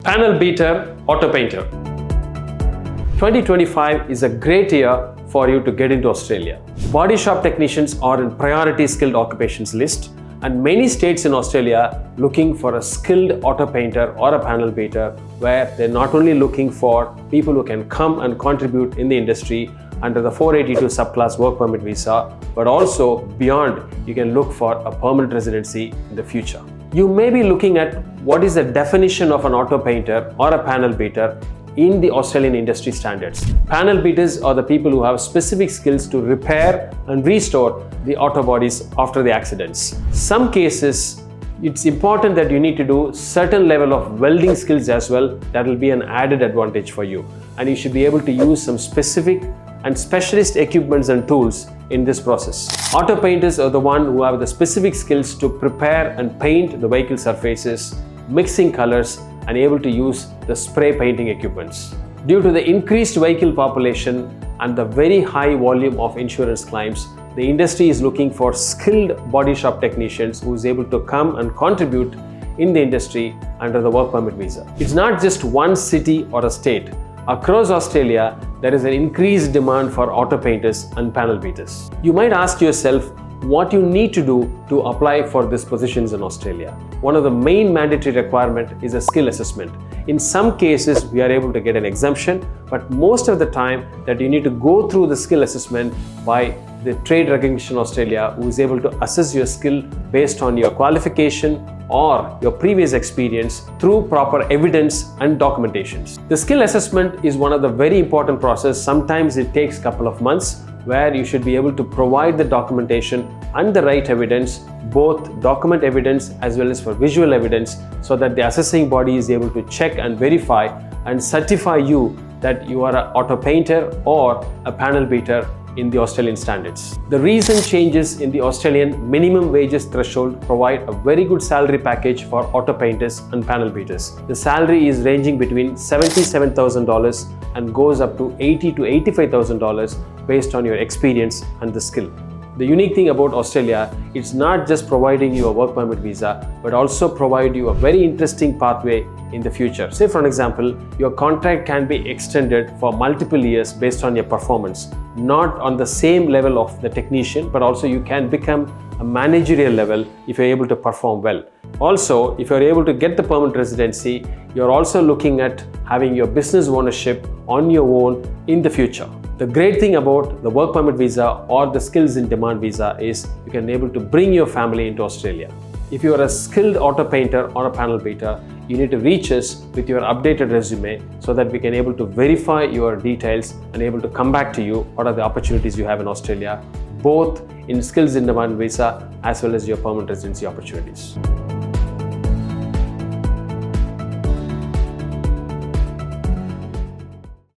Panel beater, auto painter. 2025 is a great year for you to get into Australia. Body shop technicians are in priority skilled occupations list, and many states in Australia looking for a skilled auto painter or a panel beater, where they're not only looking for people who can come and contribute in the industry under the 482 subclass work permit visa, but also beyond, you can look for a permanent residency in the future. You may be looking at what is the definition of an auto painter or a panel beater in the Australian industry standards. Panel beaters are the people who have specific skills to repair and restore the auto bodies after the accidents. Some cases, it's important that you need to do certain level of welding skills as well. That will be an added advantage for you, and you should be able to use some specific and specialist equipments and tools in this process. Auto painters are the one who have the specific skills to prepare and paint the vehicle surfaces, mixing colors, and able to use the spray painting equipments. Due to the increased vehicle population and the very high volume of insurance claims, the industry is looking for skilled body shop technicians who is able to come and contribute in the industry under the work permit visa. It's not just one city or a state. Across Australia, there is an increased demand for auto painters and panel beaters. You might ask yourself what you need to do to apply for these positions in Australia. One of the main mandatory requirements is a skill assessment. In some cases, we are able to get an exemption, but most of the time that you need to go through the skill assessment by the Trade Recognition Australia, who is able to assess your skill based on your qualification or your previous experience through proper evidence and documentations. The skill assessment is one of the very important process. Sometimes it takes a couple of months, where you should be able to provide the documentation and the right evidence, both document evidence as well as for visual evidence, so that the assessing body is able to check and verify and certify you that you are an auto painter or a panel beater in the Australian standards. The recent changes in the Australian minimum wages threshold provide a very good salary package for auto painters and panel beaters. The salary is ranging between $77,000 and goes up to $80,000 to $85,000 based on your experience and the skill. The unique thing about Australia, it's not just providing you a work permit visa, but also provide you a very interesting pathway in the future. Say for an example, your contract can be extended for multiple years based on your performance, not on the same level of the technician, but also you can become a managerial level if you're able to perform well. Also, if you're able to get the permanent residency, you're also looking at having your business ownership on your own in the future. The great thing about the work permit visa or the skills in demand visa is you can be able to bring your family into Australia. If you are a skilled auto painter or a panel beater, you need to reach us with your updated resume so that we can able to verify your details and able to come back to you what are the opportunities you have in Australia, both in skills in demand visa as well as your permanent residency opportunities.